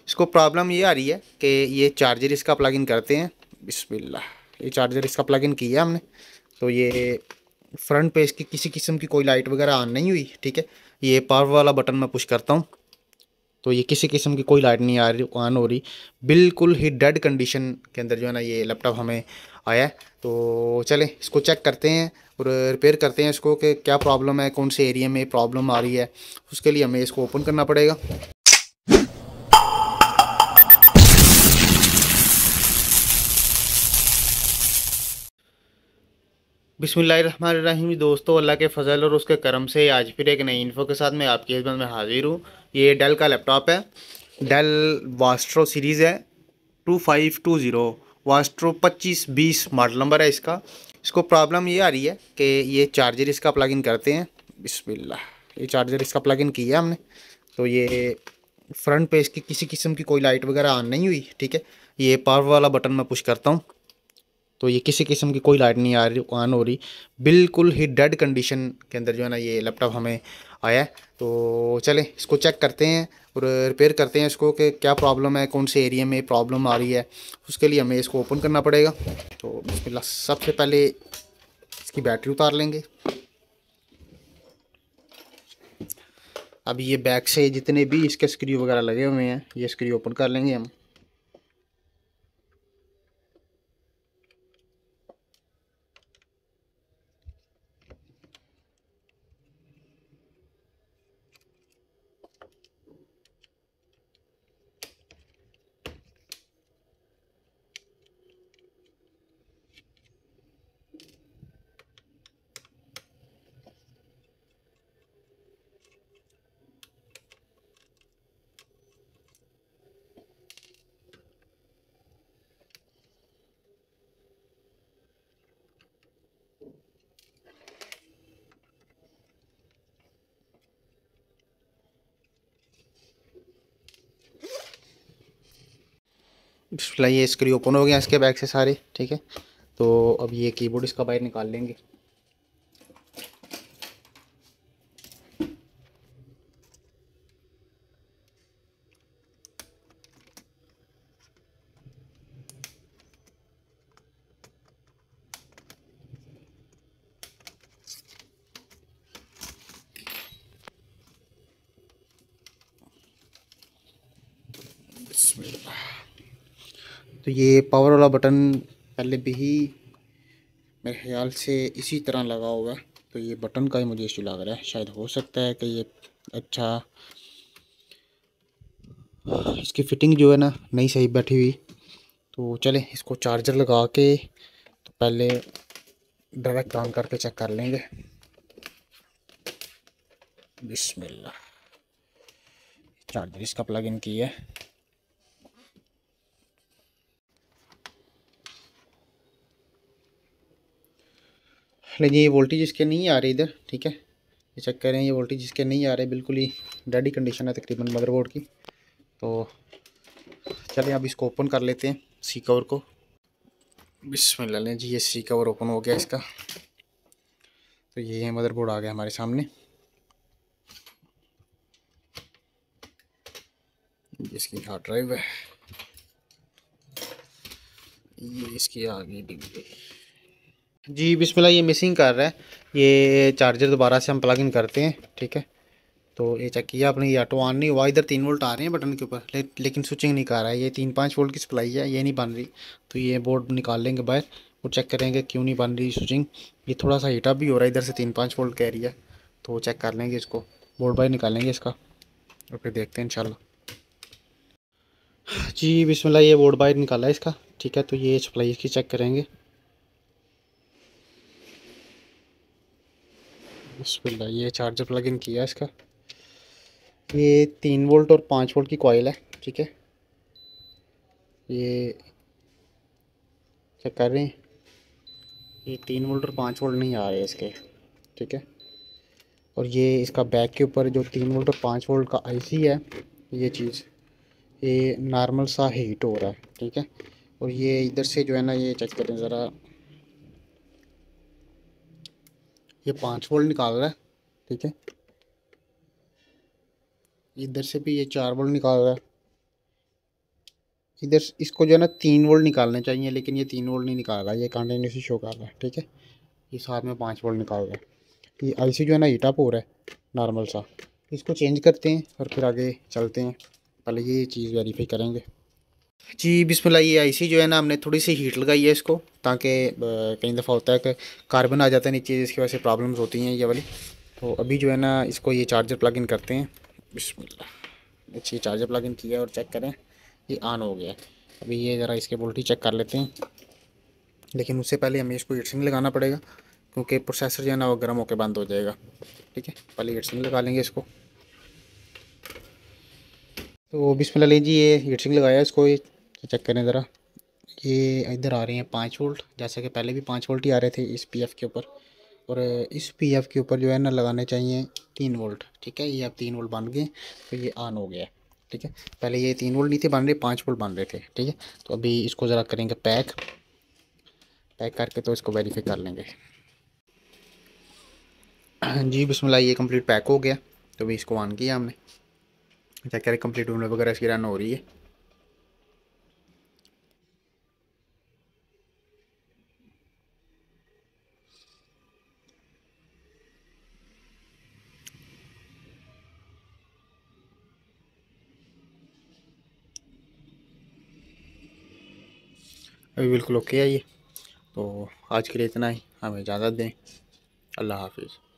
इसको प्रॉब्लम ये आ रही है कि ये चार्जर इसका प्लग इन करते हैं। बिस्मिल्लाह, ये चार्जर इसका प्लग इन किया हमने, तो ये फ्रंट पे इसकी किसी किस्म की कोई लाइट वगैरह ऑन नहीं हुई। ठीक है, ये पावर वाला बटन मैं पुश करता हूँ तो ये किसी किस्म की कोई लाइट नहीं आ रही, ऑन हो रही। बिल्कुल ही डेड कंडीशन के अंदर जो है ना ये लैपटॉप हमें आया है। तो चलें इसको चेक करते हैं और रिपेयर करते हैं इसको कि क्या प्रॉब्लम है, कौन से एरिया में प्रॉब्लम आ रही है। उसके लिए हमें इसको ओपन करना पड़ेगा। बिस्मिल्लाहिर्रहमानिर्रहीम। दोस्तों, अल्लाह के फ़ज़ल और उसके करम से आज फिर एक नई इन्फो के साथ मैं आपकी खिदमत में हाजिर हूँ। ये डेल का लैपटॉप है, डेल वास्ट्रो सीरीज़ है 2520, वास्ट्रो 2520 मॉडल नंबर है इसका। इसको प्रॉब्लम ये आ रही है कि ये चार्जर इसका प्लग इन करते हैं। बिस्मिल्लाह, ये चार्जर इसका प्लग इन किया हमने, तो ये फ्रंट पे इसकी किसी किस्म की कोई लाइट वगैरह ऑन नहीं हुई। ठीक है, ये पावर वाला बटन मैं पुश करता हूँ तो ये किसी किस्म की कोई लाइट नहीं आ रही, ऑन हो रही। बिल्कुल ही डेड कंडीशन के अंदर जो है ना ये लैपटॉप हमें आया है। तो चलें इसको चेक करते हैं और रिपेयर करते हैं इसको कि क्या प्रॉब्लम है, कौन से एरिया में प्रॉब्लम आ रही है। उसके लिए हमें इसको ओपन करना पड़ेगा। तो बिस्मिल्लाह, सबसे पहले इसकी बैटरी उतार लेंगे। अब ये बैक से जितने भी इसके स्क्रू वगैरह लगे हुए हैं ये स्क्रू ओपन कर लेंगे हम। बिस्मिल्लाह, ये स्क्रू ओपन हो गया इसके बैक से सारे। ठीक है, तो अब ये कीबोर्ड इसका बाहर निकाल लेंगे। तो ये पावर वाला बटन पहले भी ही मेरे ख्याल से इसी तरह लगा होगा, तो ये बटन का ही मुझे इशू लग रहा है। शायद हो सकता है कि ये अच्छा इसकी फ़िटिंग जो है ना नहीं सही बैठी हुई। तो चलें इसको चार्जर लगा के तो पहले डायरेक्ट ऑन करके चेक कर लेंगे। बिस्मिल्लाह, चार्जर इसका प्लग इन किया है। लेकिन ये वोल्टेज इसके नहीं आ रही इधर। ठीक है, ये चेक करें, ये वोल्टेज इसके नहीं आ रहे, बिल्कुल ही डेडी कंडीशन है तकरीबन मदरबोर्ड की। तो चलिए अब इसको ओपन कर लेते हैं सी कवर को। बिस्मिल्लाह लें जी, ये सी कवर ओपन हो गया इसका। तो ये मदरबोर्ड आ गया हमारे सामने। इसकी हार्ड ड्राइव है, ये इसकी आ गई डिब्बी जी। बिस्मिल्लाह, ये मिसिंग कर रहा है। ये चार्जर दोबारा से हम प्लग इन करते हैं। ठीक है, तो ये चेक किया आपने, ये ऑटो ऑन नहीं हुआ। इधर 3 वोल्ट आ रहे हैं बटन के ऊपर, लेकिन स्विचिंग नहीं कर रहा है। ये 3-5 वोल्ट की सप्लाई है, ये नहीं बन रही। तो ये बोर्ड निकाल लेंगे बाहर और चेक करेंगे क्यों नहीं बन रही स्विचिंग। ये थोड़ा सा हीटअप भी हो रहा है, इधर से 3-5 वोल्ट कह रही है। तो चेक कर लेंगे इसको, बोर्ड बाहर निकालेंगे इसका और फिर देखते हैं इंशाल्लाह। जी बिस्मिल्लाह, ये बोर्ड बाहर निकाला है इसका। ठीक है, तो ये सप्लाई इसकी चेक करेंगे। बिस्मिल्लाह, ये चार्जर प्लग इन किया है इसका। ये 3 वोल्ट और 5 वोल्ट की कॉइल है। ठीक है, ये चेक कर रहे हैं, ये 3 वोल्ट और 5 वोल्ट नहीं आ रहे इसके। ठीक है, और ये इसका बैक के ऊपर जो 3 वोल्ट और 5 वोल्ट का आईसी है, ये चीज़ ये नॉर्मल सा हीट हो रहा है। ठीक है, और ये इधर से जो है ना, ये चेक करें ज़रा, ये 5 वोल्ट निकाल रहा है। ठीक है, इधर से भी ये 4 वोल्ट निकाल रहा है। इधर इसको जो है ना 3 वोल्ट निकालने चाहिए, लेकिन ये 3 वोल्ट नहीं निकाल रहा है, ये कंटिन्यूसली शो कर रहा है। ठीक है, ये साथ में 5 वोल्ट निकाल रहा है। ये आईसी जो है ना हीट अप हो रहा है नॉर्मल सा, इसको चेंज करते हैं और फिर आगे चलते हैं। पहले ये चीज़ वेरीफाई करेंगे। जी बिस्मिल्लाह, ये आईसी जो है ना हमने थोड़ी सी हीट लगाई है इसको, ताकि कई दफ़ा होता है कि कार्बन आ जाता है नीचे, जिसकी वजह से प्रॉब्लम्स होती हैं ये वाली। तो अभी जो है ना इसको ये चार्जर प्लग इन करते हैं। बिस्मिल्लाह, अच्छी चार्जर प्लग इन किया और चेक करें, ये ऑन हो गया है। अभी ये ज़रा इसके वोल्टेज चेक कर लेते हैं, लेकिन उससे पहले हमें इसको हीटसिंक लगाना पड़ेगा, क्योंकि प्रोसेसर जो है ना वो गर्म होकर बंद हो जाएगा। ठीक है, पहले हीटसिंक लगा लेंगे इसको। तो बिस्मिल्लाह जी, ये हीटसिंक लगाया इसको, ये चेक करें ज़रा। ये इधर आ रहे हैं 5 वोल्ट, जैसे कि पहले भी 5 वोल्ट ही आ रहे थे इस पीएफ के ऊपर, और इस पीएफ के ऊपर जो है ना लगाने चाहिए 3 वोल्ट। ठीक है, ये अब 3 वोल्ट बन गए, तो ये ऑन हो गया है। ठीक है, पहले ये 3 वोल्ट नहीं थे बन रहे, 5 वोल्ट बन रहे थे। ठीक है, तो अभी इसको ज़रा करेंगे पैक। पैक करके तो इसको वेरीफाई कर लेंगे। जी बिस्मिल्लाह, ये कंप्लीट पैक हो गया। तो अभी इसको ऑन किया हमने, चेक करें कंप्लीट विंडो वगैरह इसकी रन हो रही है। अभी बिल्कुल ओके है ये। तो आज के लिए इतना ही, हमें इजाज़त दें। अल्लाह हाफिज़।